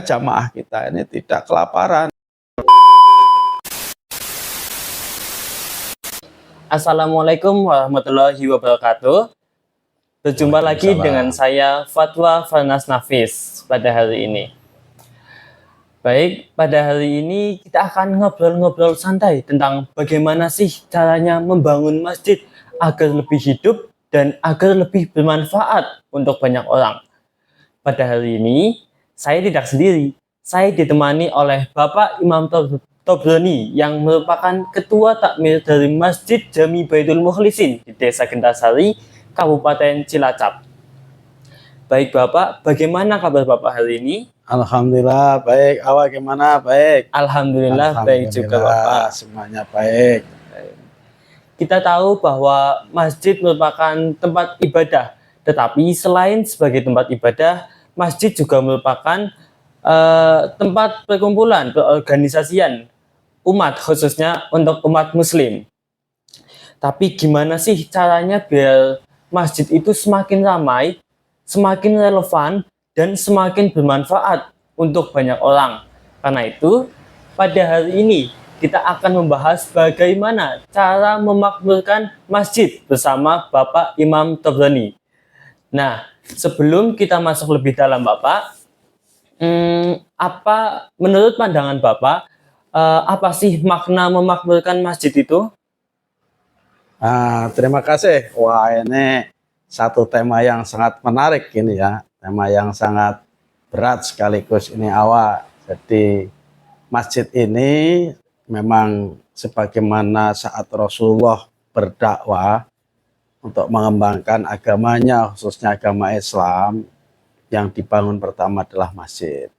jamaah kita ini tidak kelaparan. Assalamualaikum warahmatullahi wabarakatuh. Berjumpa lagi dengan saya Fatwa Farnas Nafis pada hari ini. Baik, pada hari ini kita akan ngobrol-ngobrol santai tentang bagaimana sih caranya membangun masjid agar lebih hidup dan agar lebih bermanfaat untuk banyak orang. Pada hari ini, saya tidak sendiri. Saya ditemani oleh Bapak Imam Tobroni yang merupakan Ketua Takmir dari Masjid Jami Baitul Mukhlisin di Desa Gentasari, Kabupaten Cilacap. Baik Bapak, bagaimana kabar Bapak hari ini? Alhamdulillah baik. Awak gimana? Baik. Alhamdulillah baik juga Bapak. Semuanya baik. Kita tahu bahwa masjid merupakan tempat ibadah, tetapi selain sebagai tempat ibadah, masjid juga merupakan tempat perkumpulan, perorganisasian umat, khususnya untuk umat muslim. Tapi gimana sih caranya biar masjid itu semakin ramai, semakin relevan, dan semakin bermanfaat untuk banyak orang? Karena itu, pada hari ini kita akan membahas bagaimana cara memakmurkan masjid bersama Bapak Imam Tobroni. Nah, sebelum kita masuk lebih dalam Bapak, apa menurut pandangan Bapak, apa sih makna memakmurkan masjid itu? Terima kasih. Wah, ini satu tema yang sangat menarik ini ya. Tema yang sangat berat sekaligus ini awak. Jadi masjid ini memang sebagaimana saat Rasulullah berdakwah untuk mengembangkan agamanya, khususnya agama Islam, yang dibangun pertama adalah masjid.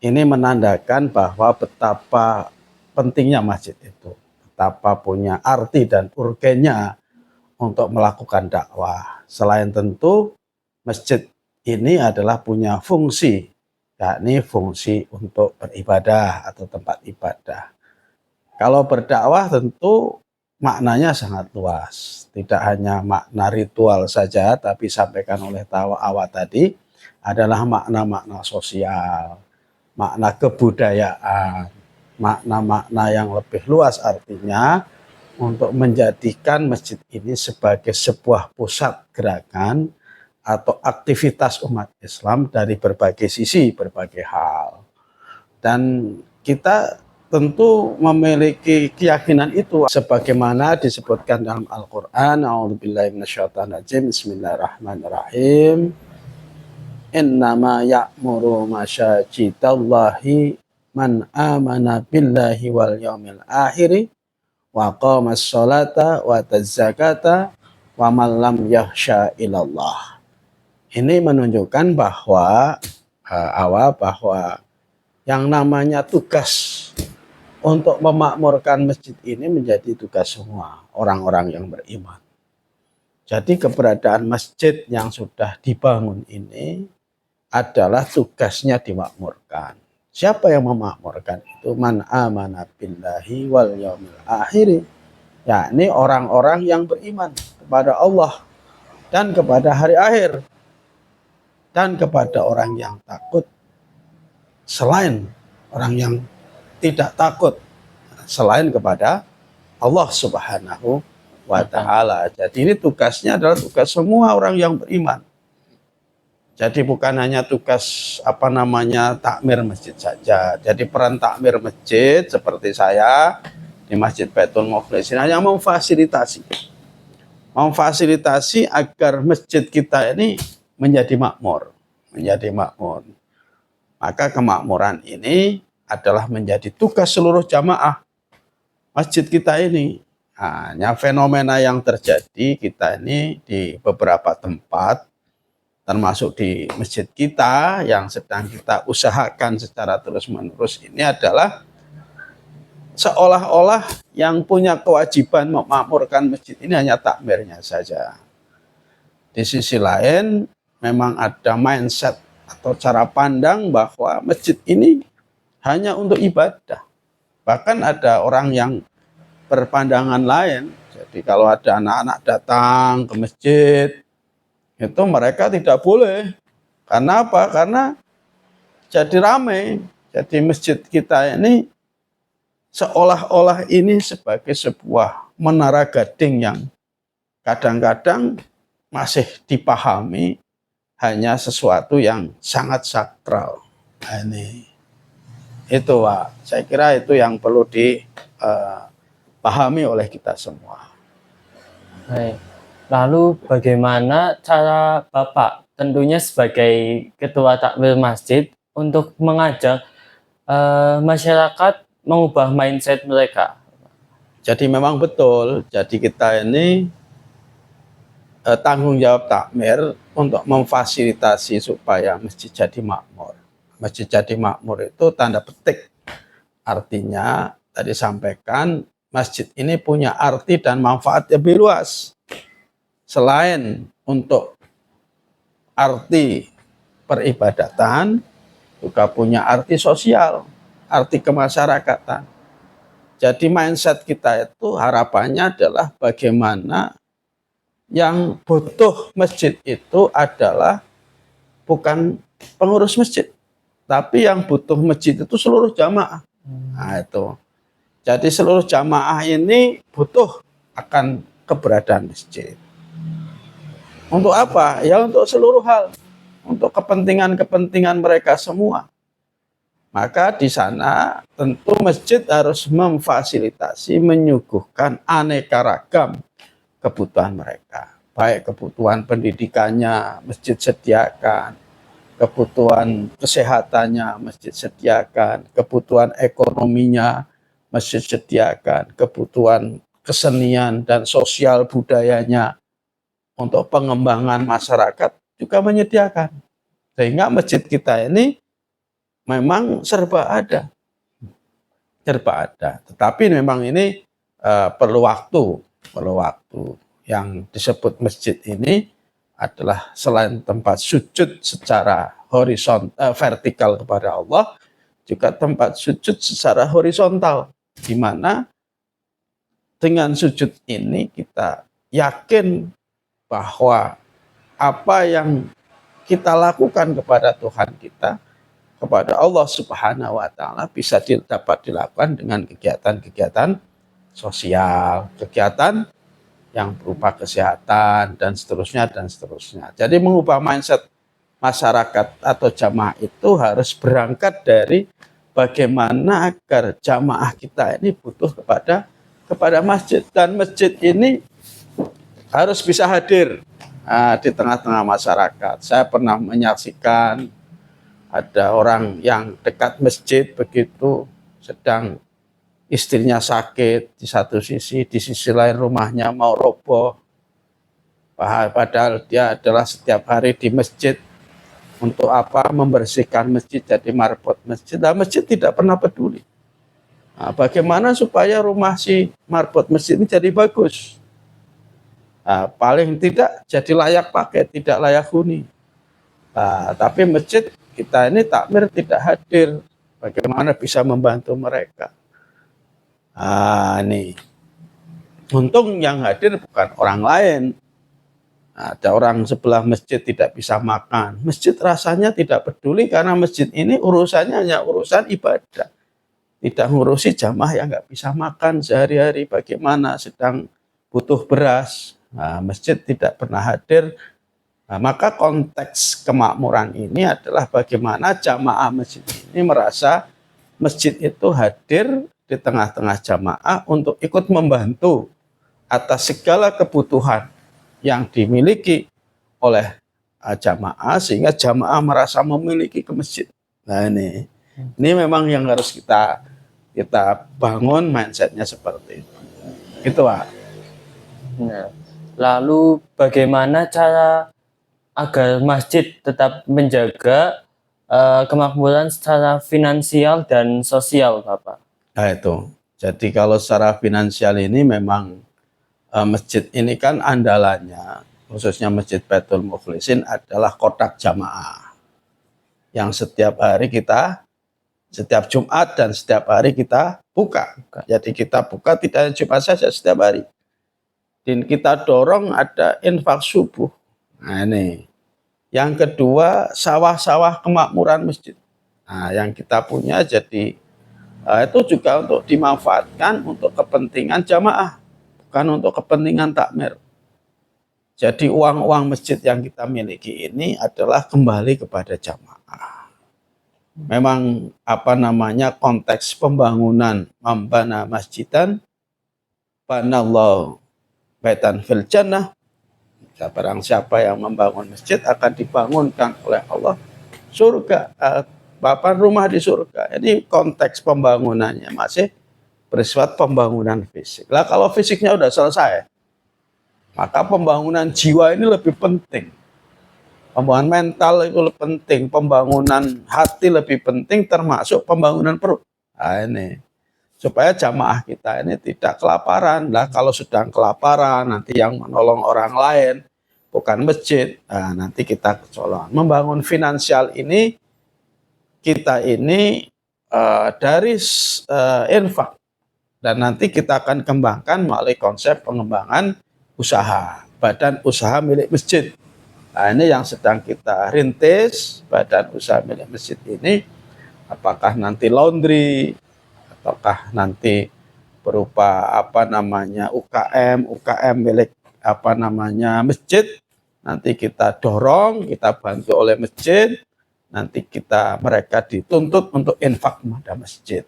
Ini menandakan bahwa betapa pentingnya masjid itu, betapa punya arti dan urgennya untuk melakukan dakwah. Selain tentu masjid ini adalah punya fungsi, yakni fungsi untuk beribadah atau tempat ibadah. Kalau berdakwah tentu maknanya sangat luas, tidak hanya makna ritual saja, tapi sampaikan oleh awak tadi adalah makna-makna sosial, makna kebudayaan, makna-makna yang lebih luas, artinya untuk menjadikan masjid ini sebagai sebuah pusat gerakan atau aktivitas umat Islam dari berbagai sisi, berbagai hal. Dan kita tentu memiliki keyakinan itu sebagaimana disebutkan dalam Al-Qur'an. A'udzubillahi minasyaitonirrajim. Bismillahirrahmanirrahim. Innama ya'muru masyajidallahi man amana billahi wal yaumil akhir wa qamash sholata wa tazakata wa man lam yakhsha ilallah. Ini menunjukkan bahwa bahwa yang namanya tugas untuk memakmurkan masjid ini menjadi tugas semua orang-orang yang beriman. Jadi keberadaan masjid yang sudah dibangun ini adalah tugasnya dimakmurkan. Siapa yang memakmurkan itu? Man amana billahi wal yaumil akhir, yakni orang-orang yang beriman kepada Allah dan kepada hari akhir, dan kepada orang yang takut selain orang yang tidak takut, selain kepada Allah Subhanahu wa Ta'ala. Jadi ini tugasnya adalah tugas semua orang yang beriman. Jadi bukan hanya tugas takmir masjid saja. Jadi peran takmir masjid seperti saya di Masjid Baitul Mukhlisin hanya memfasilitasi agar masjid kita ini menjadi makmur. Maka kemakmuran ini adalah menjadi tugas seluruh jamaah masjid kita ini. Hanya fenomena yang terjadi kita ini di beberapa tempat, termasuk di masjid kita yang sedang kita usahakan secara terus-menerus, ini adalah seolah-olah yang punya kewajiban memakmurkan masjid ini hanya takmirnya saja. Di sisi lain memang ada mindset atau cara pandang bahwa masjid ini hanya untuk ibadah. Bahkan ada orang yang berpandangan lain. Jadi kalau ada anak-anak datang ke masjid, itu mereka tidak boleh. Karena apa? Karena jadi ramai. Jadi masjid kita ini seolah-olah ini sebagai sebuah menara gading yang kadang-kadang masih dipahami hanya sesuatu yang sangat sakral. Nah, ini itu Pak. Saya kira itu yang perlu dipahami oleh kita semua. Baik. Lalu bagaimana cara Bapak tentunya sebagai ketua takmir masjid untuk mengajak masyarakat mengubah mindset mereka? Jadi memang betul. Jadi kita ini tanggung jawab takmir untuk memfasilitasi supaya masjid jadi makmur. Masjid jadi makmur itu tanda petik. Artinya tadi sampaikan masjid ini punya arti dan manfaat yang lebih luas. Selain untuk arti peribadatan, juga punya arti sosial, arti kemasyarakatan. Jadi mindset kita itu harapannya adalah bagaimana yang butuh masjid itu adalah bukan pengurus masjid, tapi yang butuh masjid itu seluruh jamaah. Nah itu. Jadi seluruh jamaah ini butuh akan keberadaan masjid. Untuk apa? Ya untuk seluruh hal. Untuk kepentingan-kepentingan mereka semua. Maka di sana tentu masjid harus memfasilitasi, menyuguhkan aneka ragam kebutuhan mereka. Baik kebutuhan pendidikannya, masjid sediakan. Kebutuhan kesehatannya, masjid sediakan. Kebutuhan ekonominya, masjid sediakan. Kebutuhan kesenian dan sosial budayanya untuk pengembangan masyarakat juga menyediakan. Sehingga masjid kita ini memang serba ada. Tetapi memang ini perlu waktu. Yang disebut masjid ini adalah selain tempat sujud secara vertikal kepada Allah, juga tempat sujud secara horizontal, di mana dengan sujud ini kita yakin bahwa apa yang kita lakukan kepada Tuhan kita, kepada Allah Subhanahu wa Ta'ala, bisa dapat dilakukan dengan kegiatan-kegiatan sosial, kegiatan yang berupa kesehatan dan seterusnya. Jadi mengubah mindset masyarakat atau jamaah itu harus berangkat dari bagaimana agar jamaah kita ini butuh kepada masjid, dan masjid ini harus bisa hadir di tengah-tengah masyarakat. Saya pernah menyaksikan ada orang yang dekat masjid begitu, sedang istrinya sakit di satu sisi, di sisi lain rumahnya mau roboh. Padahal dia adalah setiap hari di masjid. Untuk apa? Membersihkan masjid, jadi marbot masjid. Nah, masjid tidak pernah peduli. Nah, bagaimana supaya rumah si marbot masjid ini jadi bagus? Nah, paling tidak jadi layak pakai, tidak layak huni. Nah, tapi masjid kita ini takmir tidak hadir. Bagaimana bisa membantu mereka? Nah, ini. Untung yang hadir bukan orang lain. Ada orang sebelah masjid tidak bisa makan. Masjid rasanya tidak peduli karena masjid ini urusannya hanya urusan ibadah. Tidak ngurusi jamaah yang nggak bisa makan sehari-hari. Bagaimana sedang butuh beras. Nah, masjid tidak pernah hadir. Nah, maka konteks kemakmuran ini adalah bagaimana jamaah masjid ini merasa masjid itu hadir di tengah-tengah jamaah untuk ikut membantu atas segala kebutuhan yang dimiliki oleh jamaah, sehingga jamaah merasa memiliki ke masjid. Nah ini memang yang harus kita bangun mindsetnya seperti itu. Itu Pak. Nah, lalu bagaimana cara agar masjid tetap menjaga kemakmuran secara finansial dan sosial, Bapak? Nah itu. Jadi kalau secara finansial ini memang masjid ini kan andalannya, khususnya Masjid Baitul Mukhlisin, adalah kotak jamaah. Yang setiap Jumat dan setiap hari kita buka. Jadi kita buka tidak hanya Jumat saja, setiap hari. Dan kita dorong ada infak subuh. Nah ini. Yang kedua, sawah-sawah kemakmuran masjid. Nah, yang kita punya jadi itu juga untuk dimanfaatkan untuk kepentingan jamaah, bukan untuk kepentingan takmir. Jadi uang-uang masjid yang kita miliki ini adalah kembali kepada jamaah. Memang konteks pembangunan membana masjidan, banallahu baitan fil jannah. Barang siapa yang membangun masjid akan dibangunkan oleh Allah surga, rumah di surga. Ini konteks pembangunannya masih bersifat pembangunan fisik. Lah kalau fisiknya udah selesai, maka pembangunan jiwa ini lebih penting. Pembangunan mental itu lebih penting, pembangunan hati lebih penting, termasuk pembangunan perut. Nah, ini supaya jamaah kita ini tidak kelaparan. Lah kalau sedang kelaparan, nanti yang menolong orang lain bukan masjid. Nah, nanti kita kecolongan. Membangun finansial ini kita ini dari infak, dan nanti kita akan kembangkan melalui konsep pengembangan usaha, badan usaha milik masjid. Nah, ini yang sedang kita rintis, badan usaha milik masjid ini, apakah nanti laundry, ataukah nanti berupa UKM milik masjid. Nanti kita dorong, kita bantu oleh masjid, nanti mereka dituntut untuk infak pada masjid,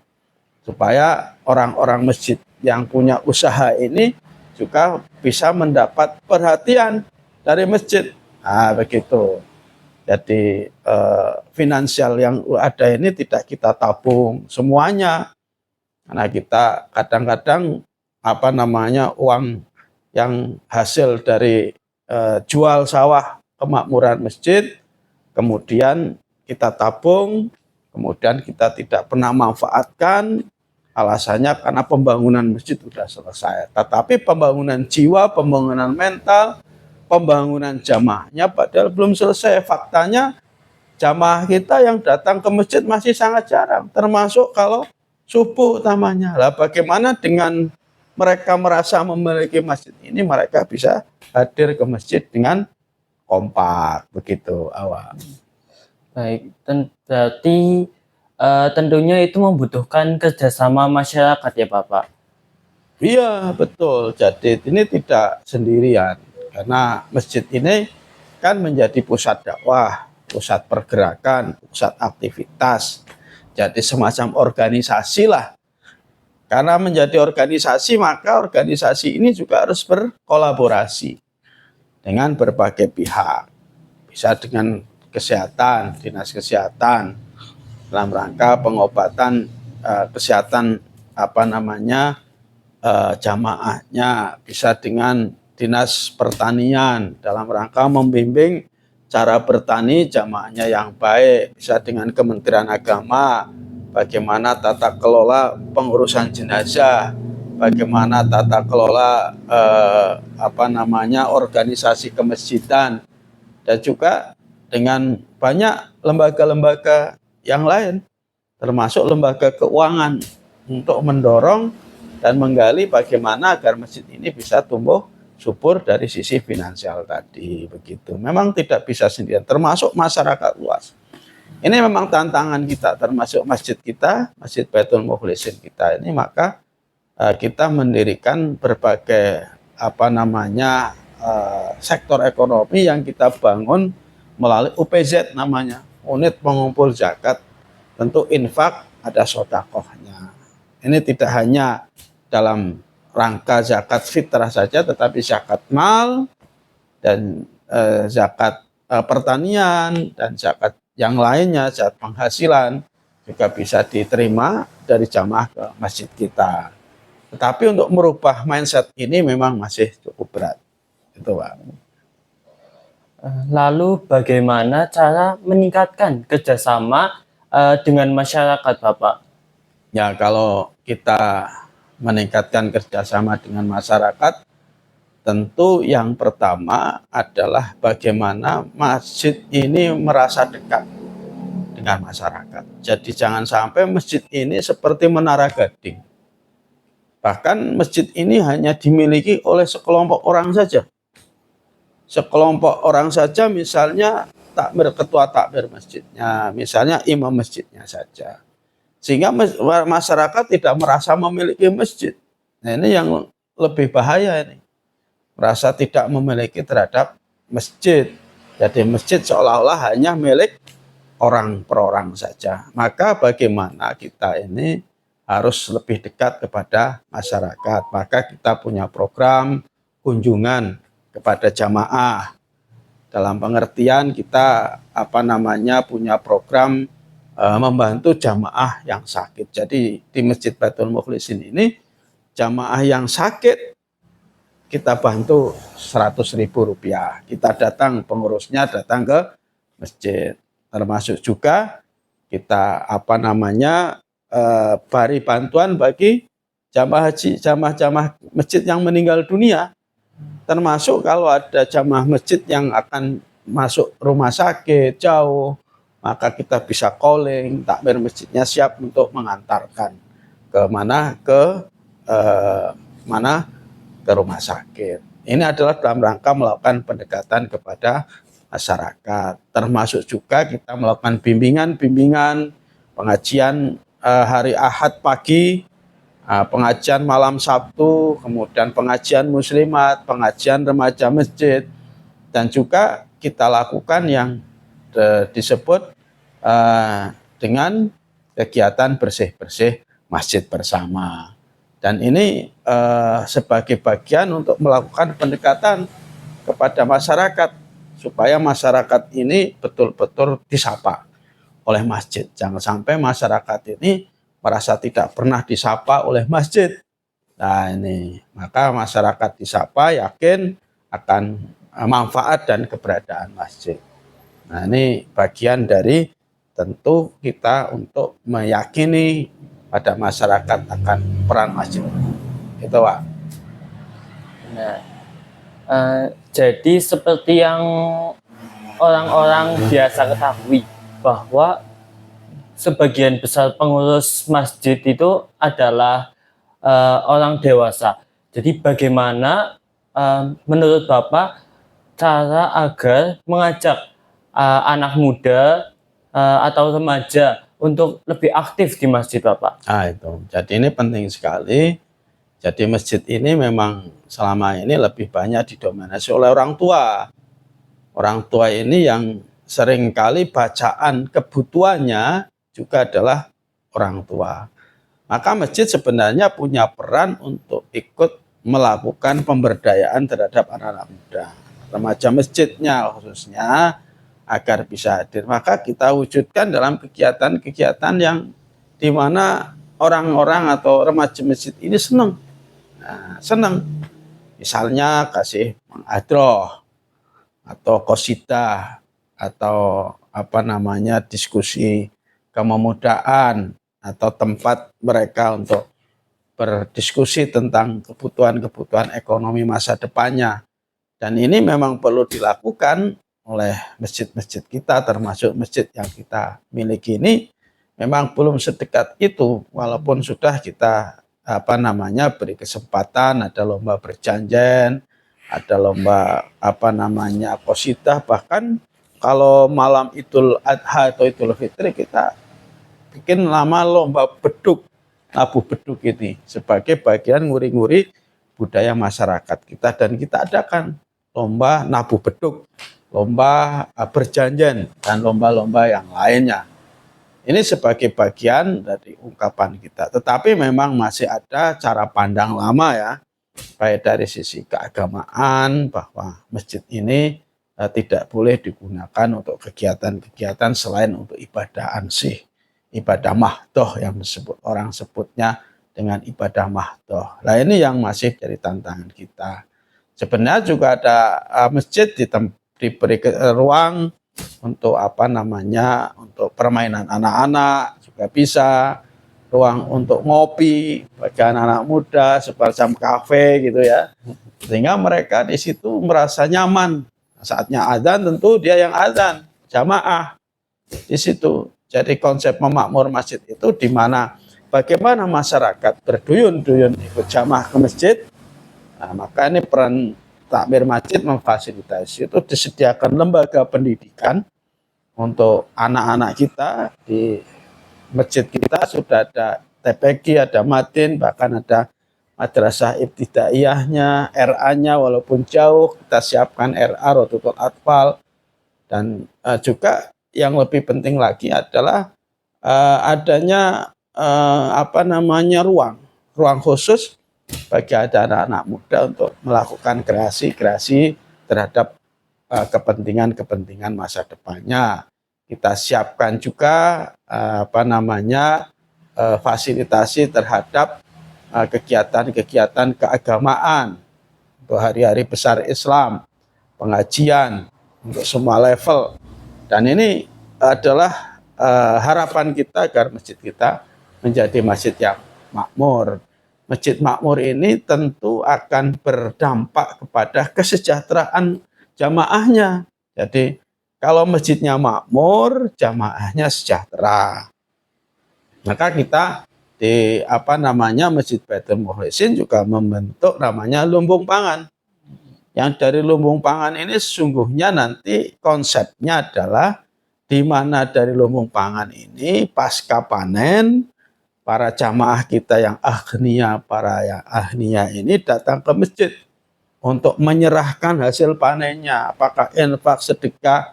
supaya orang-orang masjid yang punya usaha ini juga bisa mendapat perhatian dari masjid. Nah, begitu. Jadi finansial yang ada ini tidak kita tabung semuanya, karena kita kadang-kadang uang yang hasil dari jual sawah kemakmuran masjid, kemudian kita tabung, kemudian kita tidak pernah manfaatkan, alasannya karena pembangunan masjid sudah selesai. Tetapi pembangunan jiwa, pembangunan mental, pembangunan jamaahnya padahal belum selesai. Faktanya jamaah kita yang datang ke masjid masih sangat jarang, termasuk kalau subuh utamanya. Lah bagaimana dengan mereka merasa memiliki masjid ini, mereka bisa hadir ke masjid dengan kompak, begitu awal. Baik, berarti tentunya itu membutuhkan kerjasama masyarakat ya Bapak? Iya, betul. Jadi ini tidak sendirian, karena masjid ini kan menjadi pusat dakwah, pusat pergerakan, pusat aktivitas. Jadi semacam organisasi lah. Karena menjadi organisasi, maka organisasi ini juga harus berkolaborasi dengan berbagai pihak. Bisa dengan kesehatan, dinas kesehatan, dalam rangka pengobatan kesehatan jamaahnya, bisa dengan dinas pertanian dalam rangka membimbing cara bertani jamaahnya yang baik, bisa dengan Kementerian Agama bagaimana tata kelola pengurusan jenazah, bagaimana tata kelola organisasi kemesjidan, dan juga dengan banyak lembaga-lembaga yang lain, termasuk lembaga keuangan, untuk mendorong dan menggali bagaimana agar masjid ini bisa tumbuh subur dari sisi finansial tadi, begitu. Memang tidak bisa sendirian, termasuk masyarakat luas. Ini memang tantangan kita, termasuk masjid kita, Masjid Baitul Mukhlisin kita ini, maka kita mendirikan berbagai sektor ekonomi yang kita bangun melalui UPZ namanya, unit pengumpul zakat. Tentu infak ada sodakohnya. Ini tidak hanya dalam rangka zakat fitrah saja, tetapi zakat mal dan zakat pertanian dan zakat yang lainnya, zakat penghasilan juga bisa diterima dari jamaah ke masjid kita. Tetapi untuk merubah mindset ini memang masih cukup berat. Itu, Pak. Lalu bagaimana cara meningkatkan kerjasama dengan masyarakat, Bapak? Ya, kalau kita meningkatkan kerjasama dengan masyarakat, tentu yang pertama adalah bagaimana masjid ini merasa dekat dengan masyarakat. Jadi jangan sampai masjid ini seperti Menara Gading. Bahkan masjid ini hanya dimiliki oleh sekelompok orang saja. Sekelompok orang saja, misalnya ketua takmir masjidnya, misalnya imam masjidnya saja. Sehingga masyarakat tidak merasa memiliki masjid. Nah, ini yang lebih bahaya ini. Merasa tidak memiliki terhadap masjid. Jadi masjid seolah-olah hanya milik orang per orang saja. Maka bagaimana kita ini harus lebih dekat kepada masyarakat. Maka kita punya program kunjungan kepada jamaah. Dalam pengertian kita punya program membantu jamaah yang sakit. Jadi di Masjid Baitul Mukhlisin ini jamaah yang sakit kita bantu Rp100.000. Kita datang, pengurusnya datang ke masjid. Termasuk juga kita beri bantuan bagi jamaah haji, jamaah masjid yang meninggal dunia. Termasuk kalau ada jamaah masjid yang akan masuk rumah sakit jauh, maka kita bisa calling, takmir masjidnya siap untuk mengantarkan ke rumah sakit. Ini adalah dalam rangka melakukan pendekatan kepada masyarakat. Termasuk juga kita melakukan bimbingan, pengajian hari Ahad pagi, pengajian malam Sabtu, kemudian pengajian muslimat, pengajian remaja masjid, dan juga kita lakukan yang disebut dengan kegiatan bersih-bersih masjid bersama. Dan ini sebagai bagian untuk melakukan pendekatan kepada masyarakat supaya masyarakat ini betul-betul disapa oleh masjid. Jangan sampai masyarakat ini merasa tidak pernah disapa oleh masjid. Nah ini, maka masyarakat disapa yakin akan manfaat dan keberadaan masjid. Nah ini bagian dari tentu kita untuk meyakini pada masyarakat akan peran masjid. Itu Pak. Nah, jadi seperti yang orang-orang biasa ketahui bahwa sebagian besar pengurus masjid itu adalah orang dewasa. Jadi bagaimana menurut Bapak cara agar mengajak anak muda atau remaja untuk lebih aktif di masjid Bapak? Itu. Jadi ini penting sekali. Jadi masjid ini memang selama ini lebih banyak didominasi oleh orang tua. Orang tua ini yang seringkali bacaan kebutuhannya juga adalah orang tua. Maka masjid sebenarnya punya peran untuk ikut melakukan pemberdayaan terhadap anak-anak muda. Remaja masjidnya khususnya agar bisa hadir. Maka kita wujudkan dalam kegiatan-kegiatan yang dimana orang-orang atau remaja masjid ini senang. Senang. Misalnya kasih mengadroh atau qasidah atau diskusi kememudaan atau tempat mereka untuk berdiskusi tentang kebutuhan-kebutuhan ekonomi masa depannya. Dan ini memang perlu dilakukan oleh masjid-masjid kita, termasuk masjid yang kita miliki ini memang belum sedekat itu, walaupun sudah kita beri kesempatan, ada lomba berjanjian, ada lomba qasidah, bahkan kalau malam Idul Adha atau Idul Fitri kita bikin lomba beduk, nabuh beduk ini sebagai bagian nguri-nguri budaya masyarakat kita, dan kita adakan lomba nabuh beduk, lomba berjanjian, dan lomba-lomba yang lainnya. Ini sebagai bagian dari ungkapan kita. Tetapi memang masih ada cara pandang lama ya, baik dari sisi keagamaan bahwa masjid ini tidak boleh digunakan untuk kegiatan-kegiatan selain untuk ibadah ansih, ibadah mahdoh yang orang sebutnya dengan ibadah mahdoh. Nah ini yang masih dari tantangan kita. Sebenarnya juga ada masjid diberi ruang untuk untuk permainan anak-anak juga bisa, ruang untuk ngopi bagi anak-anak muda semacam kafe gitu ya, sehingga mereka di situ merasa nyaman. Saatnya azan tentu dia yang azan jamaah di situ. Jadi konsep memakmur masjid itu di mana bagaimana masyarakat berduyun-duyun ikut jamaah ke masjid. Nah, maka ini peran takmir masjid memfasilitasi itu, disediakan lembaga pendidikan untuk anak-anak kita di masjid kita sudah ada TPQ, ada Matin, bahkan ada madrasah ibtidaiyahnya, RA-nya walaupun jauh kita siapkan RA Rodotul Atfal. Dan juga yang lebih penting lagi adalah adanya ruang khusus bagi ada anak-anak muda untuk melakukan kreasi terhadap kepentingan masa depannya. Kita siapkan juga fasilitasi terhadap kegiatan-kegiatan keagamaan untuk hari-hari besar Islam, pengajian untuk semua level. Dan ini adalah harapan kita agar masjid kita menjadi masjid yang makmur. Masjid makmur ini tentu akan berdampak kepada kesejahteraan jamaahnya. Jadi kalau masjidnya makmur, jamaahnya sejahtera. Maka kita di Masjid Baitul Mukhlisin juga membentuk namanya lumbung pangan. Yang dari lumbung pangan ini sesungguhnya nanti konsepnya adalah di mana dari lumbung pangan ini pasca panen para jamaah kita yang ahniya ini datang ke masjid untuk menyerahkan hasil panennya, apakah infak, sedekah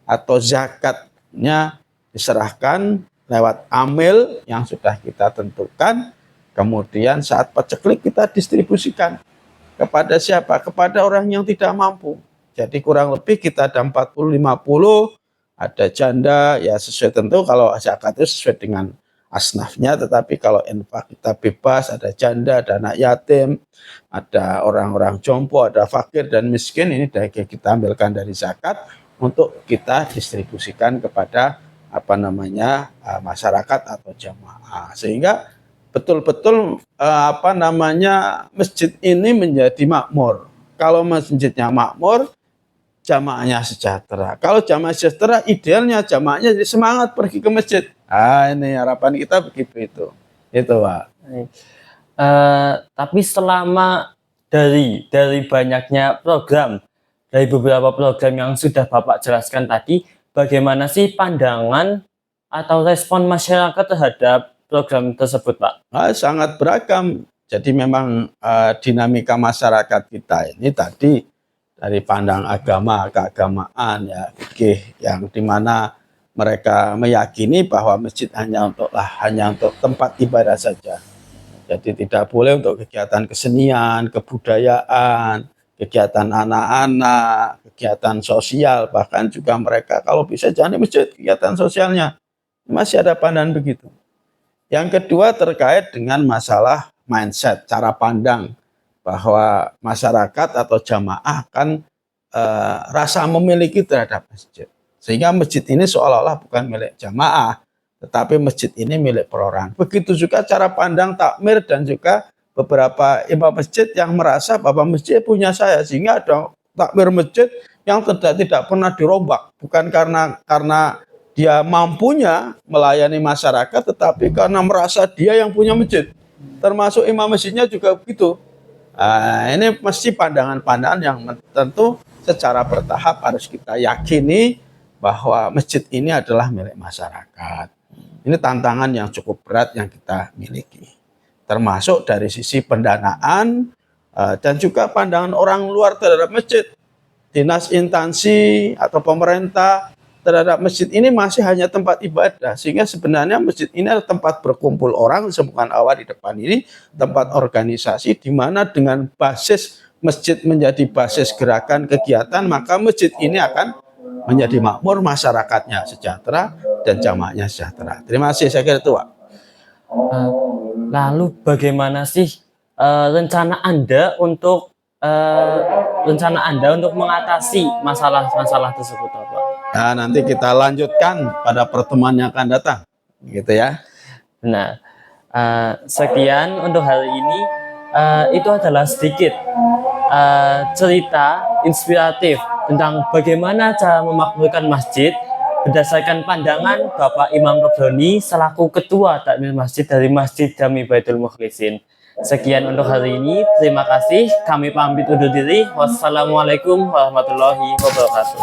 atau zakatnya diserahkan lewat amil yang sudah kita tentukan. Kemudian saat paceklik kita distribusikan kepada siapa? Kepada orang yang tidak mampu. Jadi kurang lebih kita ada 40-50, ada janda, ya sesuai tentu kalau zakat itu sesuai dengan asnafnya, tetapi kalau infak kita bebas, ada janda, ada anak yatim, ada orang-orang jompo, ada fakir dan miskin, ini kita ambilkan dari zakat untuk kita distribusikan kepada masyarakat atau jamaah, sehingga betul-betul masjid ini menjadi makmur. Kalau masjidnya makmur, jamaahnya sejahtera. Kalau jamaah sejahtera, idealnya jamaahnya jadi semangat pergi ke masjid. Ini harapan kita begitu itu. Itu, Pak. Tapi selama dari banyaknya program, dari beberapa program yang sudah Bapak jelaskan tadi, bagaimana sih pandangan atau respon masyarakat terhadap program tersebut, Pak? Sangat beragam. Jadi memang dinamika masyarakat kita ini tadi dari pandang agama, keagamaan, ya, yang dimana mereka meyakini bahwa masjid hanya untuk tempat ibadah saja. Jadi tidak boleh untuk kegiatan kesenian, kebudayaan, kegiatan anak-anak, kegiatan sosial, bahkan juga mereka kalau bisa jangan di masjid kegiatan sosialnya. Masih ada pandangan begitu. Yang kedua terkait dengan masalah mindset, cara pandang bahwa masyarakat atau jamaah kan rasa memiliki terhadap masjid. Sehingga masjid ini seolah-olah bukan milik jamaah, tetapi masjid ini milik perorangan. Begitu juga cara pandang takmir dan juga beberapa imam masjid yang merasa bahwa masjid punya saya, sehingga ada takmir masjid yang tidak pernah dirombak, bukan karena dia mampunya melayani masyarakat, tetapi karena merasa dia yang punya masjid. Termasuk imam masjidnya juga begitu. Ini mesti pandangan-pandangan yang tentu secara bertahap harus kita yakini bahwa masjid ini adalah milik masyarakat. Ini tantangan yang cukup berat yang kita miliki. Termasuk dari sisi pendanaan dan juga pandangan orang luar terhadap masjid. Dinas instansi atau pemerintah terhadap masjid ini masih hanya tempat ibadah, sehingga sebenarnya masjid ini adalah tempat berkumpul orang, disebutkan awal di depan ini, tempat organisasi, di mana dengan basis masjid menjadi basis gerakan kegiatan, maka masjid ini akan menjadi makmur, masyarakatnya sejahtera dan jamaahnya sejahtera. Terima kasih, saya kira itu, Pak. Lalu bagaimana sih rencana Anda untuk mengatasi masalah-masalah tersebut, Pak? Nah, nanti kita lanjutkan pada pertemuan yang akan datang, gitu ya. Nah, sekian untuk hari ini. Itu adalah sedikit cerita inspiratif tentang bagaimana cara memakmurkan masjid berdasarkan pandangan Bapak Imam Robroni selaku Ketua Takmir Masjid dari Masjid Jami Baitul Mukhlisin. Sekian untuk hari ini. Terima kasih. Kami pamit undur diri. Wassalamualaikum warahmatullahi wabarakatuh.